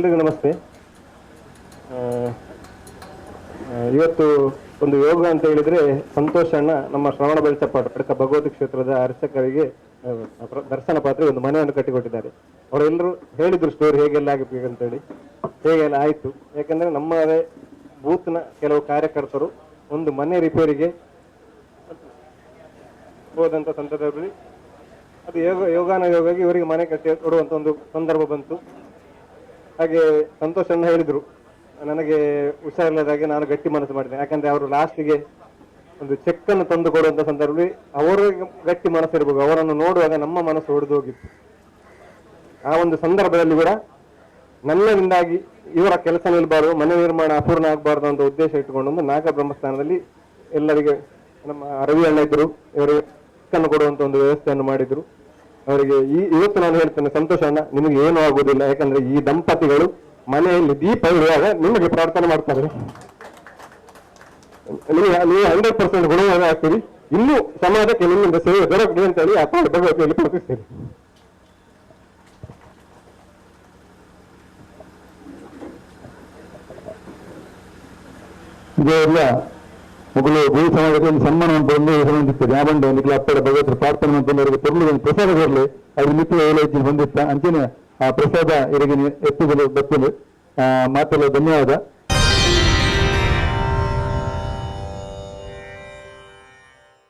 ಎಲ್ರಿಗೂ ನಮಸ್ತೆ. ಇವತ್ತು ಒಂದು ಯೋಗ ಅಂತ ಹೇಳಿದ್ರೆ ಸಂತೋಷ್ ಅಣ್ಣ ನಮ್ಮ ಶ್ರವಣ ಬೆಳ್ಚಪ್ಪಾಡು ಅಡಕ ಭಗವತಿ ಕ್ಷೇತ್ರದ ಅರ್ಚಕರಿಗೆ ದರ್ಶನ ಪಾತ್ರೆ ಒಂದು ಮನೆಯನ್ನು ಕಟ್ಟಿಕೊಟ್ಟಿದ್ದಾರೆ. ಅವರೆಲ್ಲರೂ ಹೇಳಿದ್ರು ಸ್ಟೋರಿ ಹೇಗೆಲ್ಲ ಆಗಬೇಕಂತ ಹೇಳಿ, ಹೇಗೆಲ್ಲ ಆಯ್ತು. ಯಾಕಂದ್ರೆ ನಮ್ಮದೇ ಬೂತ್ನ ಕೆಲವು ಕಾರ್ಯಕರ್ತರು ಒಂದು ಮನೆ ರಿಪೇರಿಗೆ ಹೋದಂತ ಸಂದರ್ಭದಲ್ಲಿ ಅದು ಯೋಗಾಗಿ ಇವರಿಗೆ ಮನೆ ಕಟ್ಟಿ ಕೊಡುವಂತ ಒಂದು ಸಂದರ್ಭ ಬಂತು. ಹಾಗೆ ಸಂತೋಷ್ ಅಣ್ಣ ಹೇಳಿದ್ರು, ನನಗೆ ಹುಷಾರಿಲ್ಲದಾಗೆ ನಾನು ಗಟ್ಟಿ ಮನಸ್ಸು ಮಾಡಿದೆ. ಯಾಕಂದ್ರೆ ಅವರು ಲಾಸ್ಟಿಗೆ ಒಂದು ಚೆಕ್ ಅನ್ನು ತಂದು ಕೊಡುವಂತ ಸಂದರ್ಭದಲ್ಲಿ ಅವರಿಗೆ ಗಟ್ಟಿ ಮನಸ್ಸು ಇರಬೇಕು. ಅವರನ್ನು ನೋಡುವಾಗ ನಮ್ಮ ಮನಸ್ಸು ಹೊಡೆದು ಹೋಗಿತ್ತು. ಆ ಒಂದು ಸಂದರ್ಭದಲ್ಲಿ ಕೂಡ ನನ್ನಿಂದಾಗಿ ಇವರ ಕೆಲಸ ನಿಲ್ಬಾರ್ದು, ಮನೆ ನಿರ್ಮಾಣ ಅಪೂರ್ಣ ಆಗಬಾರ್ದು ಅಂತ ಉದ್ದೇಶ ಇಟ್ಟುಕೊಂಡು ಒಂದು ನಾಗ ಬ್ರಹ್ಮಸ್ಥಾನದಲ್ಲಿ ಎಲ್ಲರಿಗೆ ನಮ್ಮ ರವಿ ಅಣ್ಣ ಇದ್ರು, ಇವರು ಚೆಕ್ಕನ್ನು ಕೊಡುವಂತ ಒಂದು ವ್ಯವಸ್ಥೆಯನ್ನು ಮಾಡಿದ್ರು. ಅವರಿಗೆ ಇವತ್ತು ನಾನು ಹೇಳ್ತೇನೆ, ಸಂತೋಷ ಅಣ್ಣ ನಿಮಗೆ ಏನೂ ಆಗುವುದಿಲ್ಲ. ಯಾಕಂದ್ರೆ ಈ ದಂಪತಿಗಳು ಮನೆಯಲ್ಲಿ ದೀಪ ಇರುವಾಗ ನಿಮಗೆ ಪ್ರಾರ್ಥನೆ ಮಾಡ್ತಾರೆ. ನೀವು 100% ಗುಣವಾಗಿ ಆಗ್ತೀರಿ. ಇನ್ನೂ ಸಮಾಜಕ್ಕೆ ನಿಮ್ಮಿಂದ ಸೇವೆ ದೊರಕಲಿ ಅಂತ ಹೇಳಿ ಅಪ್ಪ ಭಗವತಿಯಲ್ಲಿ ಪ್ರಾರ್ಥಿಸ್ತೀರಿ. ಇದೆಲ್ಲ ಮೊದಲು ಭೂ ಸಮಾಜಕ್ಕೆ ಒಂದು ಸನ್ಮಾನವನ್ನು ಬಂದು ಹೊಂದಿತ್ತು. ಯಾವಂಡ ಒಂದು ಅಪ್ಪಡ ಭಗವತರ ಪ್ರಾರ್ಥನೆ ಅಂತ ಅವರಿಗೆ ಪೊರ್ಲು ಒಂದು ಪ್ರಸಾದ ಬರಲಿ ಅವ್ರ ಮಿತ್ರ ಏಲೈತಿ ಬಂದಿತ್ತ ಅಂಚನೆ ಆ ಪ್ರಸಾದ ಇವರಿಗೆ ಎತ್ತುಗಳು ಬತ್ತಲು ಮಾತೆಲ್ಲ ಧನ್ಯವಾದ.